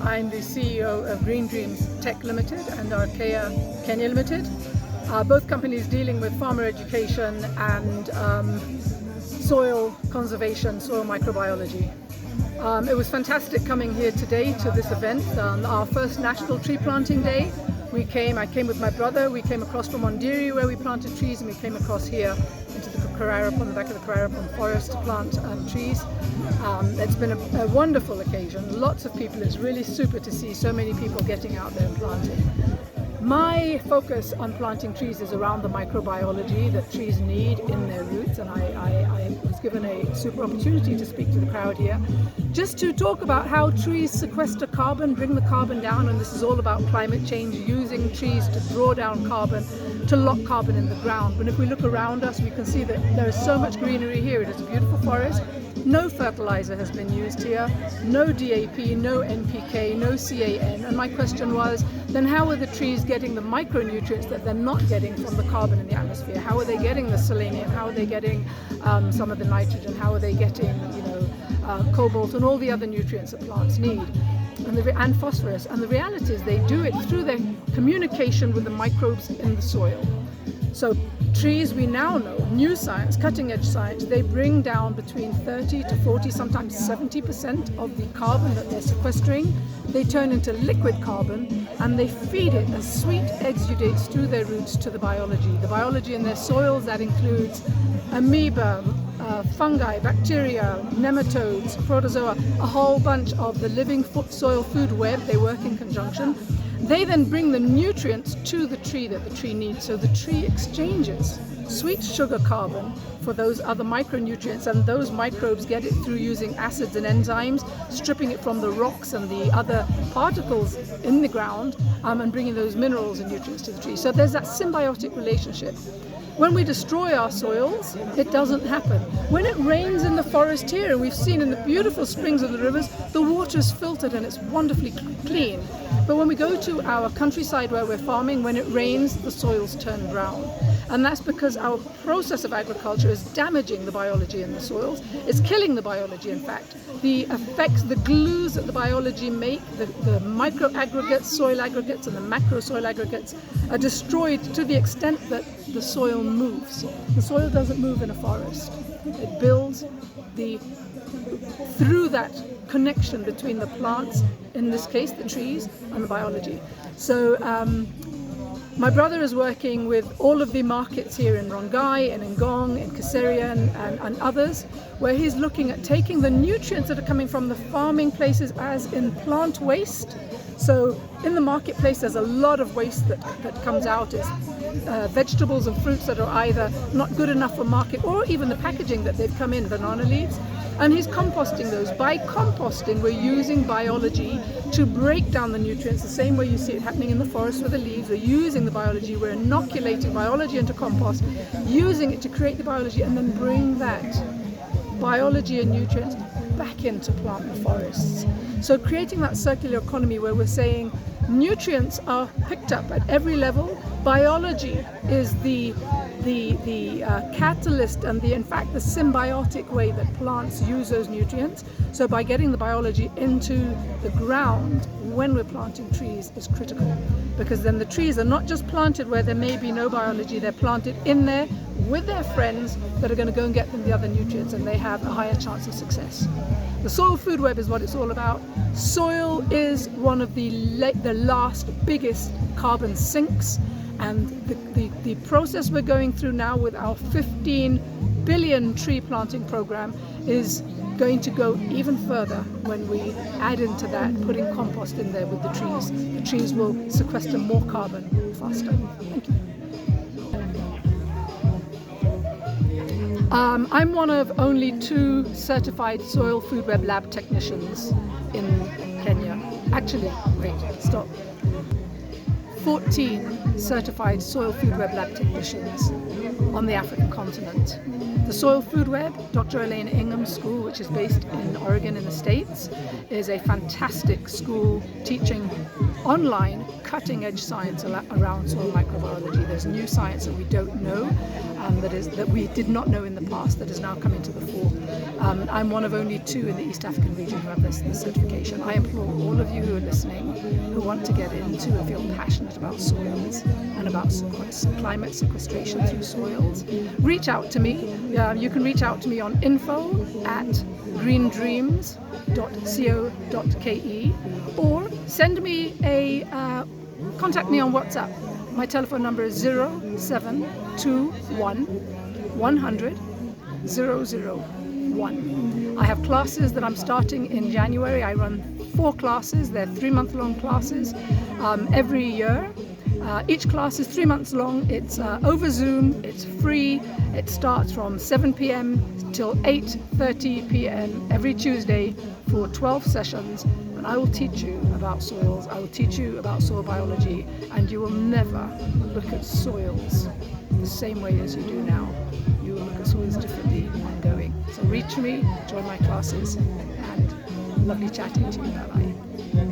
I'm the CEO of Green Dreams Tech Limited and Arkea Kenya Limited, both companies dealing with farmer education and soil conservation, soil microbiology. It was fantastic coming here today to this event, our first National Tree Planting Day. I came with my brother, we came across from Ondiri where we planted trees, and we came across here into the back of the Kararapon forest to plant trees. It's been a wonderful occasion, lots of people. It's really super to see so many people getting out there and planting. My focus on planting trees is around the microbiology that trees need in their roots, and I was given a super opportunity to speak to the crowd here just to talk about how trees sequester carbon, bring the carbon down, and this is all about climate change, using trees to draw down carbon, to lock carbon in the ground. But if we look around us, we can see that there is so much greenery here. It is a beautiful forest. No fertilizer has been used here, no DAP, no NPK, no CAN. And my question was, then how are the trees getting the micronutrients that they're not getting from the carbon in the atmosphere? How are they getting the selenium? How are they getting some of the nitrogen? How are they getting, cobalt and all the other nutrients that plants need? And phosphorus. And the reality is they do it through their communication with the microbes in the soil. So trees, we now know, new science, cutting edge science, they bring down between 30 to 40, sometimes 70% of the carbon that they're sequestering. They turn into liquid carbon and they feed it as sweet exudates through their roots to the biology. The biology in their soils, that includes amoeba, fungi, bacteria, nematodes, protozoa, a whole bunch of the living soil food web. They work in conjunction. They then bring the nutrients to the tree that the tree needs. So the tree exchanges sweet sugar carbon for those other micronutrients, and those microbes get it through using acids and enzymes, stripping it from the rocks and the other particles in the ground, and bringing those minerals and nutrients to the tree. So there's that symbiotic relationship. When we destroy our soils, it doesn't happen. When it rains in the forest here, and we've seen in the beautiful springs of the rivers, the water's filtered and it's wonderfully clean. But when we go to our countryside where we're farming, when it rains, the soils turn brown. And that's because our process of agriculture is damaging the biology in the soils. It's killing the biology, in fact. The effects, the glues that the biology make, the micro aggregates, soil aggregates, and the macro soil aggregates are destroyed to the extent that the soil moves. The soil doesn't move in a forest. It builds through that connection between the plants, in this case the trees, and the biology. So my brother is working with all of the markets here in Rongai and in Ngong, in Kaseria and others, where he's looking at taking the nutrients that are coming from the farming places as in plant waste. So in the marketplace there's a lot of waste that comes out as vegetables and fruits that are either not good enough for market, or even the packaging that they've come in, banana leaves. And he's composting those. By composting, we're using biology to break down the nutrients, the same way you see it happening in the forest with the leaves. We're using the biology, we're inoculating biology into compost, using it to create the biology, and then bring that biology and nutrients back into plant and forests. So creating that circular economy where we're saying nutrients are picked up at every level, biology is the catalyst and in fact the symbiotic way that plants use those nutrients. So by getting the biology into the ground when we're planting trees is critical, because then the trees are not just planted where there may be no biology, they're planted in there with their friends that are going to go and get them the other nutrients, and they have a higher chance of success. The soil food web is what it's all about. Soil is one of the last biggest carbon sinks, and the process we're going through now with our 15 billion tree planting program is going to go even further when we add into that putting compost in there with the trees. The trees will sequester more carbon faster. Thank you. I'm one of only 2 certified soil food web lab technicians in Kenya. Actually, wait, stop. 14 certified soil food web lab technicians on the African continent. The Soil Food Web, Dr. Elaine Ingham's school, which is based in Oregon in the States, is a fantastic school teaching online cutting-edge science around soil microbiology. There's new science that we don't know, that we did not know in the past, that is now coming to the fore. I'm one of only 2 in the East African region who have this certification. I implore all of you who are listening, who want to get into and feel passionate about soils and about climate sequestration through soils, reach out to me. You can reach out to me on info@greendreams.co.ke, or send me contact me on WhatsApp. My telephone number is 0721 100 001. I have classes that I'm starting in January. I run 4 classes. They're 3-month-long classes every year. Each class is 3 months long. It's over Zoom. It's free. It starts from 7 p.m. till 8:30 p.m. every Tuesday for 12 sessions. And I will teach you about soils. I will teach you about soil biology, and you will never look at soils the same way as you do now. You will look at soils differently ongoing. So reach me, join my classes, and lovely chatting to you. Bye-bye.